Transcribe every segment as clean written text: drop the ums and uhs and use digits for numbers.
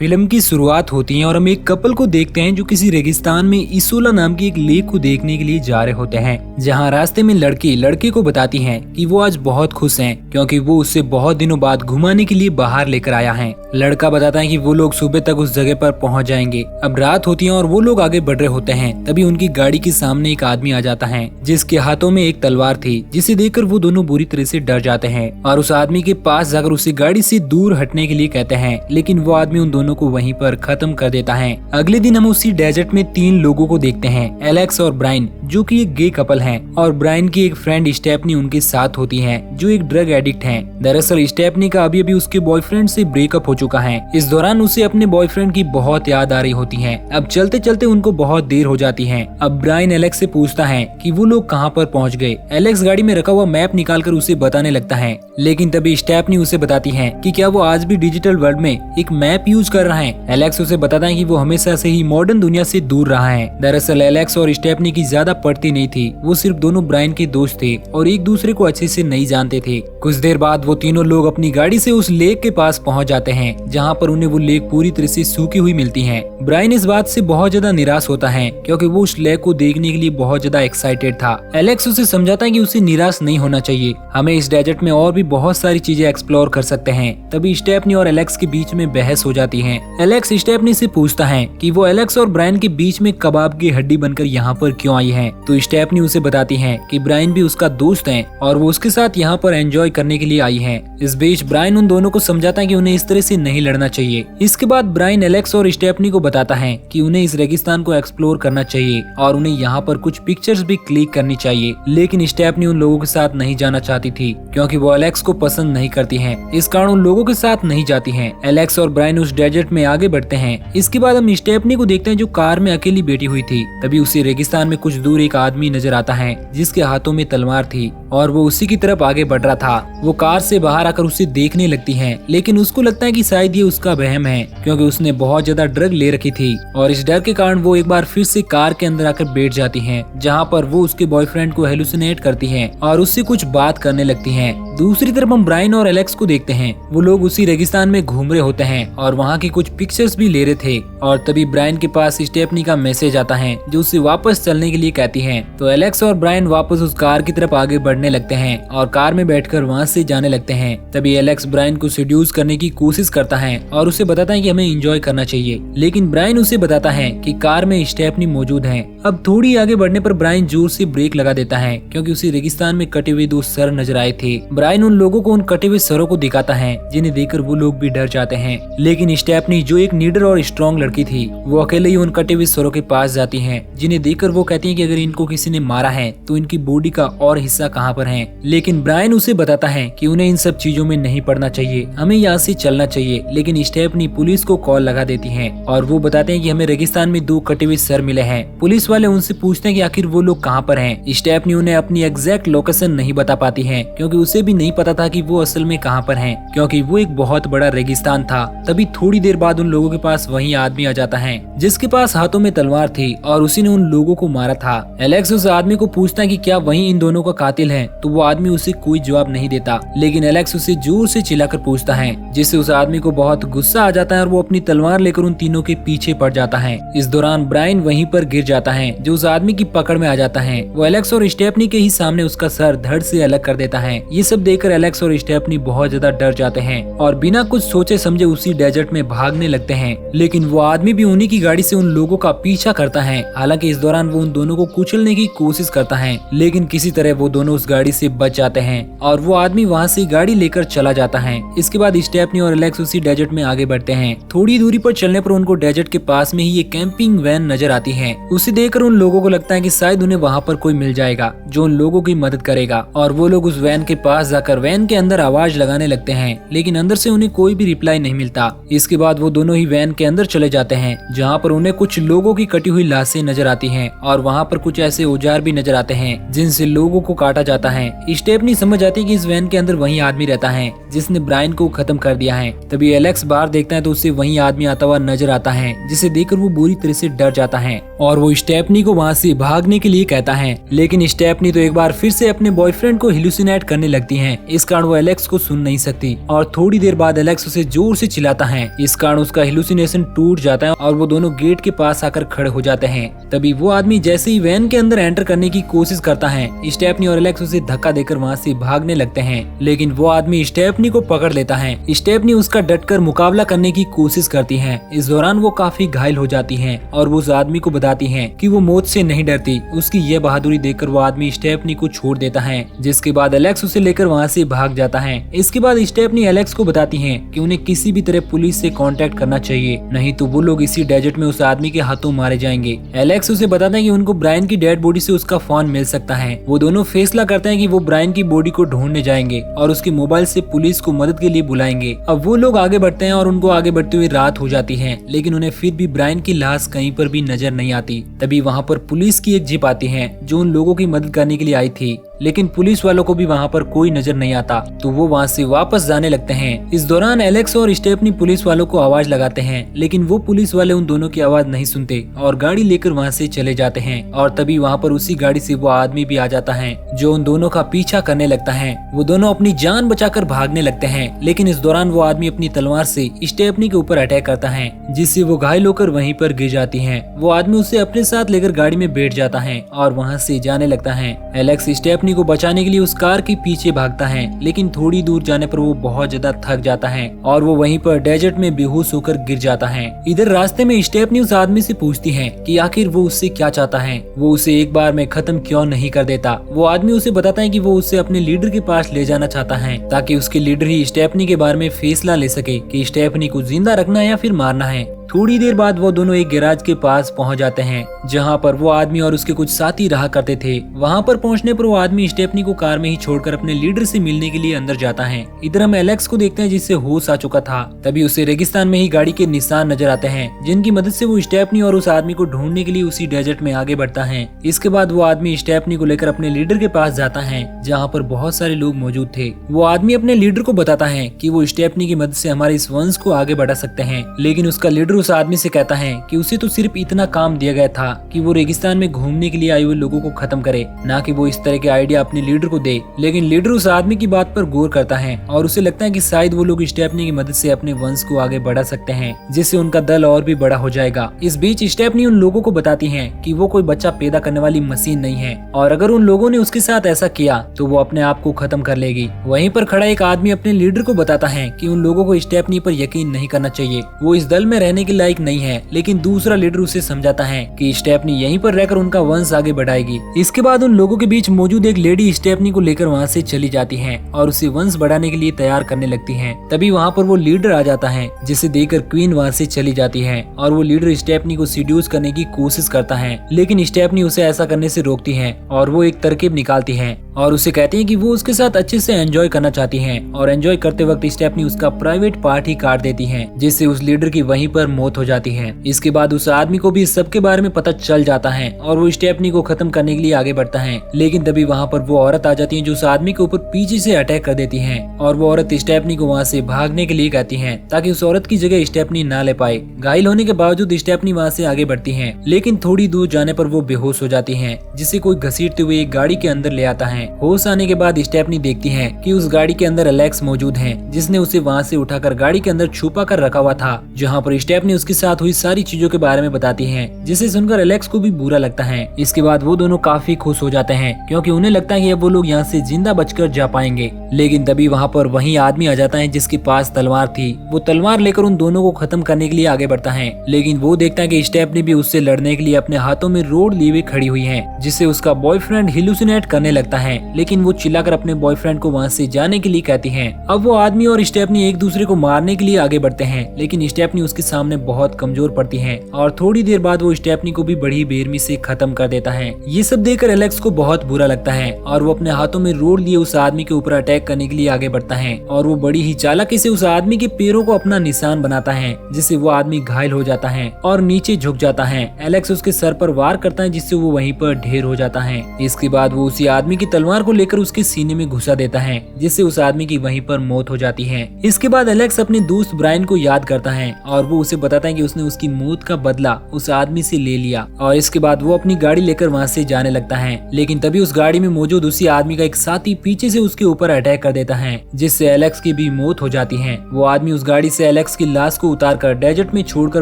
Film की शुरुआत होती है और हम एक कपल को देखते हैं जो किसी रेगिस्तान में इसोला नाम की एक लेक को देखने के लिए जा रहे होते हैं, जहां रास्ते में लड़की लड़के को बताती हैं कि वो आज बहुत खुश हैं क्योंकि वो उससे बहुत दिनों बाद घुमाने के लिए बाहर लेकर आया है। लड़का बताता है कि वो लोग सुबह तक उस जगह पर पहुंच जाएंगे। अब रात होती है और वो लोग आगे बढ़ रहे होते हैं, तभी उनकी गाड़ी के सामने एक आदमी आ जाता है जिसके हाथों में एक तलवार थी, जिसे देखकर वो दोनों बुरी तरह से डर जाते हैं और उस आदमी के पास जाकर उसे गाड़ी से दूर हटने के लिए कहते हैं, लेकिन वो आदमी उन दोनों को वहीं पर खत्म कर देता है। अगले दिन हम उसी डेजर्ट में 3 लोगों को देखते हैं, एलेक्स और ब्रायन जो कि एक गे कपल हैं और ब्रायन की एक फ्रेंड स्टेफनी उनके साथ होती है जो एक ड्रग एडिक्ट है। दरअसल स्टेफनी का अभी उसके बॉयफ्रेंड से ब्रेकअप हो चुका है। इस दौरान उसे अपने बॉयफ्रेंड की बहुत याद आ रही होती है। अब चलते चलते उनको बहुत देर हो जाती है। अब ब्रायन एलेक्स से पूछता है कि वो लोग कहाँ पर पहुँच गए। एलेक्स गाड़ी में रखा हुआ मैप निकालकर उसे बताने लगता है, लेकिन तभी स्टेफनी उसे बताती है कि क्या वो आज भी डिजिटल वर्ल्ड में एक मैप यूज कर रहा है। एलेक्स उसे बताता है कि वो हमेशा से ही मॉडर्न दुनिया से दूर रहा है। दरअसल एलेक्स और स्टेफनी की ज्यादा पड़ती नहीं थी, वो सिर्फ दोनों ब्रायन के दोस्त थे और एक दूसरे को अच्छे से नहीं जानते थे। कुछ देर बाद वो तीनों लोग अपनी गाड़ी से उस लेक के पास पहुंच जाते हैं, जहां पर उन्हें वो लेक पूरी तरह से सूखी हुई मिलती है। ब्रायन इस बात से बहुत ज्यादा निराश होता है क्योंकि वो उस लेक को देखने के लिए बहुत ज्यादा एक्साइटेड था। एलेक्स उसे समझाता है कि उसे निराश नहीं होना चाहिए, हमें इस डेजर्ट में और भी बहुत सारी चीजें एक्सप्लोर कर सकते हैं। तभी स्टेफनी और एलेक्स के बीच में बहस हो जाती है। एलेक्स स्टेफनी से पूछता है कि वो एलेक्स और ब्रायन के बीच में कबाब की हड्डी बनकर यहाँ पर क्यों आई है, तो स्टेफनी उसे बताती है कि ब्रायन भी उसका दोस्त है और वो उसके साथ यहाँ पर एंजॉय करने के लिए आई है। इस बीच ब्रायन उन दोनों को समझाता है कि उन्हें इस तरह से नहीं लड़ना चाहिए। इसके बाद ब्रायन एलेक्स और स्टेफनी को बताता है कि उन्हें इस रेगिस्तान को एक्सप्लोर करना चाहिए और उन्हें यहाँ पर कुछ पिक्चर्स भी क्लिक करनी चाहिए, लेकिन स्टेफनी उन लोगों के साथ नहीं जाना चाहती थी क्योंकि वो एलेक्स को पसंद नहीं करती है। इस कारण उन लोगों के साथ नहीं जाती है। एलेक्स और ब्रायन उस डेजर्ट में आगे बढ़ते हैं। इसके बाद हम स्टेफनी को देखते हैं जो कार में अकेली बैठी हुई थी। तभी उसे रेगिस्तान में कुछ दूर एक आदमी नजर आता है जिसके हाथों में तलवार थी और वो उसी की तरफ आगे बढ़ रहा था। वो कार से बाहर आकर उसे देखने लगती है, लेकिन उसको लगता है कि शायद ये उसका वहम है क्योंकि उसने बहुत ज्यादा ड्रग ले रखी थी और इस डर के कारण वो एक बार फिर से कार के अंदर आकर बैठ जाती है, जहाँ पर वो उसके बॉयफ्रेंड को हेलुसिनेट करती है और उससे कुछ बात करने लगती है। दूसरी तरफ हम ब्रायन और एलेक्स को देखते हैं, वो लोग उसी रेगिस्तान में घूम रहे होते हैं और वहाँ की कुछ पिक्चर्स भी ले रहे थे और तभी ब्रायन के पास स्टेफनी का मैसेज आता है जो उसे वापस चलने के लिए कहती है। तो एलेक्स और ब्रायन वापस उस कार की तरफ आगे बढ़ने लगते हैं और कार में बैठकर वहाँ से जाने लगते हैं। तभी एलेक्स ब्रायन को सेड्यूस करने की कोशिश करता है और उसे बताता है कि हमें एंजॉय करना चाहिए, लेकिन ब्रायन उसे बताता है कि कार में स्टेफनी मौजूद है। अब थोड़ी आगे बढ़ने पर ब्रायन जोर से ब्रेक लगा देता है क्योंकि उसे रेगिस्तान में कटे हुए 2 सर नजर आए थे। ब्रायन उन लोगों को उन कटे हुए सरों को दिखाता है जिन्हें देखकर वो लोग भी डर जाते हैं, लेकिन स्टेफनी जो एक नीडर और स्ट्रॉन्ग लड़की थी वो अकेले ही उन कटे हुए सरों के पास जाती है, जिन्हें देखकर वो कहती है कि अगर इनको किसी ने मारा है तो इनकी बॉडी का और हिस्सा कहाँ पर है। लेकिन ब्रायन उसे बताता है कि उन्हें इन सब चीजों में नहीं पड़ना चाहिए, हमें यहाँ से चलना चाहिए। लेकिन स्टेफनी पुलिस को कॉल लगा देती है और वो बताते हैं कि हमें रेगिस्तान में 2 कटे हुए सर मिले हैं। पुलिस वाले उनसे पूछते हैं कि आखिर वो लोग कहाँ पर हैं। स्टेफनी उन्हें अपनी एग्जैक्ट लोकेशन नहीं बता पाती है क्योंकि उसे भी नहीं पता था कि वो असल में कहाँ पर हैं, क्योंकि वो एक बहुत बड़ा रेगिस्तान था। तभी थोड़ी देर बाद उन लोगों के पास वही आदमी आ जाता है जिसके पास हाथों में तलवार थी और उसी ने उन लोगों को मारा था। एलेक्स उस आदमी को पूछता है कि क्या वही इन दोनों का कातिल है, तो वो आदमी उसे कोई जवाब नहीं देता, लेकिन एलेक्स उसे जोर से चिल्लाकर पूछता है, जिससे उस आदमी को बहुत गुस्सा आ जाता है और वो अपनी तलवार लेकर उन तीनों के पीछे पड़ जाता है। इस दौरान ब्रायन वहीं पर गिर जाता है जो उस आदमी की पकड़ में आ जाता है। वो एलेक्स और स्टेफनी के ही सामने उसका सर धड़ से अलग कर देता है। ये सब देखकर एलेक्स और स्टेफनी बहुत ज्यादा डर जाते हैं और बिना कुछ सोचे समझे उसी डेजर्ट में भागने लगते हैं, लेकिन वो आदमी भी उन्हीं की गाड़ी से उन लोगों का पीछा करता है। हालांकि इस दौरान वो उन दोनों को कुचलने की कोशिश करता है, लेकिन किसी तरह वो दोनों उस गाड़ी से बच जाते हैं और वो आदमी वहाँ से गाड़ी लेकर चला जाता है। इसके बाद स्टेफनी और एलेक्स उसी डेजर्ट में आगे बढ़ते हैं। थोड़ी दूरी पर चलने पर उनको डेजर्ट के पास में ही एक कैंपिंग वैन नजर आती है। उसे देखकर उन लोगों को लगता है कि शायद उन्हें वहाँ पर कोई मिल जाएगा जो उन लोगों की मदद करेगा और वो लोग उस वैन के पास जाकर वैन के अंदर आवाज लगाने लगते हैं, लेकिन अंदर से उन्हें कोई भी रिप्लाई नहीं मिलता। इसके बाद वो दोनों ही वैन के अंदर चले जाते जाते हैं जहाँ पर उन्हें कुछ लोगों की कटी हुई लाशें नजर आती हैं और वहाँ पर कुछ ऐसे औजार भी नजर आते हैं जिनसे लोगों को काटा जाता है। स्टेफनी समझ जाती है कि इस वैन के अंदर वही आदमी रहता है जिसने ब्रायन को खत्म कर दिया है। तभी एलेक्स बाहर देखता है तो उसे वही आदमी आता हुआ नजर आता है, जिसे देखकर वो बुरी तरह से डर जाता है और वो स्टेफनी को वहाँ से भागने के लिए कहता है। लेकिन स्टेफनी तो एक बार फिर से अपने बॉयफ्रेंड को हिलुसिनेट करने लगती है। इस कारण वो एलेक्स को सुन नहीं सकती और थोड़ी देर बाद एलेक्स उसे जोर से चिल्लाता है। इस कारण उसका हिलुसिनेशन टूट जाता है और वो दोनों गेट के पास आकर खड़े हो जाते हैं। तभी वो आदमी जैसे ही वैन के अंदर एंटर करने की कोशिश करता है, स्टेफनी और एलेक्स उसे धक्का देकर वहाँ से भागने लगते हैं। लेकिन वो आदमी स्टेफनी को पकड़ लेता है। स्टेफनी उसका डटकर मुकाबला करने की कोशिश करती है। इस दौरान वो काफी घायल हो जाती है और वो उस आदमी को बताती है कि वो मौत से नहीं डरती। उसकी ये बहादुरी देखकर वो आदमी स्टेफनी को छोड़ देता है, जिसके बाद एलेक्स उसे लेकर वहाँ से भाग जाता है। इसके बाद स्टेफनी एलेक्स को बताती है कि उन्हें किसी भी तरह पुलिस से कांटेक्ट करना चाहिए, नहीं तो वो लोग इसी डेजर्ट में उस आदमी के हाथों मारे जाएंगे। एलेक्स उसे बताता है कि उनको ब्रायन की डेड बॉडी से उसका फोन मिल सकता है। वो दोनों फैसला करते हैं कि वो ब्रायन की बॉडी को ढूंढने जाएंगे और उसके मोबाइल से पुलिस को मदद के लिए बुलाएंगे। अब वो लोग आगे बढ़ते हैं और उनको आगे बढ़ते हुए रात हो जाती है, लेकिन उन्हें फिर भी ब्रायन की लाश कहीं पर भी नजर नहीं आती। तभी वहाँ पर पुलिस की एक जीप आती है जो उन लोगों की मदद करने के लिए आई थी, लेकिन पुलिस वालों को भी वहाँ पर कोई नजर नहीं आता, तो वो वहाँ से वापस जाने लगते हैं। इस दौरान एलेक्स और स्टेफनी पुलिस वालों को आवाज लगाते हैं, लेकिन वो पुलिस वाले उन दोनों की आवाज नहीं सुनते और गाड़ी लेकर वहाँ से चले जाते हैं। और तभी वहाँ पर उसी गाड़ी से वो आदमी भी आ जाता है जो उन दोनों का पीछा करने लगता है। वो दोनों अपनी जान बचाकर भागने लगते हैं, लेकिन इस दौरान वो आदमी अपनी तलवार से स्टेफनी के ऊपर अटैक करता है, जिससे वो घायल होकर वहीं पर गिर जाती है। वो आदमी उसे अपने साथ लेकर गाड़ी में बैठ जाता है और वहाँ से जाने लगता है। एलेक्स स्टेफनी को बचाने के लिए उस कार के पीछे भागता है, लेकिन थोड़ी दूर जाने पर वो बहुत ज्यादा थक जाता है और वो वहीं पर डेजर्ट में बेहोश होकर गिर जाता है। इधर रास्ते में स्टेफनी उस आदमी से पूछती है कि आखिर वो उससे क्या चाहता है, वो उसे एक बार में खत्म क्यों नहीं कर देता। वो आदमी उसे बताता है कि वो उसे अपने लीडर के पास ले जाना चाहता है, ताकि उसके लीडर ही स्टेफनी के बारे में फैसला ले सके कि स्टेफनी को जिंदा रखना है या फिर मारना है। थोड़ी देर बाद वो दोनों एक गैराज के पास पहुंच जाते हैं, जहां पर वो आदमी और उसके कुछ साथी रहा करते थे। वहां पर पहुंचने पर वो आदमी स्टेफनी को कार में ही छोड़कर अपने लीडर से मिलने के लिए अंदर जाता है। इधर हम एलेक्स को देखते हैं जिससे होश आ चुका था। तभी उसे रेगिस्तान में ही गाड़ी के निशान नजर आते हैं, जिनकी मदद से वो स्टेफनी और उस आदमी को ढूंढने के लिए उसी डेजर्ट में आगे बढ़ता है। इसके बाद वो आदमी स्टेफनी को लेकर अपने लीडर के पास जाता है, जहाँ पर बहुत सारे लोग मौजूद थे। वो आदमी अपने लीडर को बताता है कि वो स्टेफनी की मदद से हमारे इस वंश को आगे बढ़ा सकते हैं, लेकिन उसका लीडर उस आदमी से कहता है कि उसे तो सिर्फ इतना काम दिया गया था कि वो रेगिस्तान में घूमने के लिए आए हुए लोगों को खत्म करे, ना कि वो इस तरह के आइडिया अपने लीडर को दे। लेकिन लीडर उस आदमी की बात पर गौर करता है और उसे लगता है कि शायद वो लोग स्टेफनी की मदद से अपने वंश को आगे बढ़ा सकते हैं, जिससे उनका दल और भी बड़ा हो जाएगा। इस बीच स्टेफनी उन लोगों को बताती है कि वो कोई बच्चा पैदा करने वाली मशीन नहीं है और अगर उन लोगों ने उसके साथ ऐसा किया तो वो अपने आप को खत्म कर लेगी। वहीं पर खड़ा एक आदमी अपने लीडर को बताता है कि उन लोगों को स्टेफनी पर यकीन नहीं करना चाहिए, वो इस दल में रहने के लायक नहीं है। लेकिन दूसरा लीडर उसे समझाता है कि स्टेफनी यहीं पर रहकर उनका वंश आगे बढ़ाएगी। इसके बाद उन लोगों के बीच मौजूद एक लेडी स्टेफनी को लेकर वहाँ से चली जाती है और उसे वंश बढ़ाने के लिए तैयार करने लगती है। तभी वहाँ पर वो लीडर आ जाता है, जिसे देखकर क्वीन वहाँ से चली जाती है और वो लीडर स्टेफनी को सीड्यूस करने की कोशिश करता है, लेकिन स्टेफनी उसे ऐसा करने से रोकती है और वो एक तरकीब निकालती है और उसे कहती है कि वो उसके साथ अच्छे से एंजॉय करना चाहती है। और एंजॉय करते वक्त स्टेफनी उसका प्राइवेट पार्ट ही काट देती है, जिससे उस लीडर की वहीं पर मौत हो जाती है। इसके बाद उस आदमी को भी इस सब के बारे में पता चल जाता है और वो स्टेफनी को खत्म करने के लिए आगे बढ़ता है। लेकिन तभी वहाँ पर वो औरत आ जाती है जो उस आदमी के ऊपर पीछे से अटैक कर देती है और वो औरत स्टेफनी को वहाँ से भागने के लिए कहती है, ताकि उस औरत की जगह स्टेफनी ना ले पाए। घायल होने के बावजूद स्टेफनी वहाँ से आगे बढ़ती है, लेकिन थोड़ी दूर जाने पर वो बेहोश हो जाती है, जिसे कोई घसीटते हुए एक गाड़ी के अंदर ले आता है। होश आने के बाद स्टेफनी देखती है कि उस गाड़ी के अंदर एलेक्स मौजूद है, जिसने उसे वहाँ से उठाकर गाड़ी के अंदर छुपा कर रखा हुआ था, जहाँ पर स्टेफनी उसके साथ हुई सारी चीजों के बारे में बताती है, जिसे सुनकर एलेक्स को भी बुरा लगता है। इसके बाद वो दोनों काफी खुश हो जाते हैं, क्योंकि उन्हें लगता है कि अब वो लोग यहाँ से जिंदा बचकर जा पाएंगे। लेकिन तभी वहाँ पर वही आदमी आ जाता है जिसके पास तलवार थी। वो तलवार लेकर उन दोनों को खत्म करने के लिए आगे बढ़ता है, लेकिन वो देखता है कि स्टेफनी भी उससे लड़ने के लिए अपने हाथों में रोड लिए हुए खड़ी हुई है, जिससे उसका बॉयफ्रेंड हिलुसिनेट करने लगता है है, लेकिन वो चिल्लाकर अपने बॉयफ्रेंड को वहाँ से जाने के लिए कहती है। अब वो आदमी और स्टेफनी एक दूसरे को मारने के लिए आगे बढ़ते हैं, लेकिन स्टेफनी उसके सामने बहुत कमजोर पड़ती है और थोड़ी देर बाद वो स्टेफनी को भी बड़ी बेरहमी से खत्म कर देता है। ये सब देखकर एलेक्स को बहुत बुरा लगता है और वो अपने हाथों में रोड लिए उस आदमी के ऊपर अटैक करने के लिए आगे बढ़ता है और वो बड़ी ही चालाकी से उस आदमी के पैरों को अपना निशान बनाता है, जिससे वो आदमी घायल हो जाता है और नीचे झुक जाता है। एलेक्स उसके सर पर वार करता है, जिससे वो वहीं पर ढेर हो जाता है। इसके बाद वो उसी आदमी की तलवार को लेकर उसके सीने में घुसा देता है, जिससे उस आदमी की वहीं पर मौत हो जाती है। इसके बाद एलेक्स अपने दोस्त ब्रायन को याद करता है और वो उसे बताता है कि उसने उसकी मौत का बदला उस आदमी से ले लिया और इसके बाद वो अपनी गाड़ी लेकर वहाँ से जाने लगता है। लेकिन तभी उस गाड़ी में मौजूद उसी आदमी का एक साथी पीछे से उसके ऊपर अटैक कर देता है, जिससे एलेक्स की भी मौत हो जाती है। वो आदमी उस गाड़ी से एलेक्स की लाश को उतारकर डेजर्ट में छोड़कर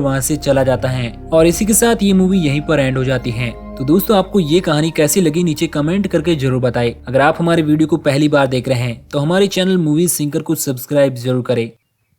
वहाँ से चला जाता है और इसी के साथ ये मूवी यहीं पर एंड हो जाती है। तो दोस्तों, आपको ये कहानी कैसी लगी नीचे कमेंट करके जरूर बताएं। अगर आप हमारे वीडियो को पहली बार देख रहे हैं तो हमारे चैनल मूवीज सिंकर को सब्सक्राइब जरूर करें।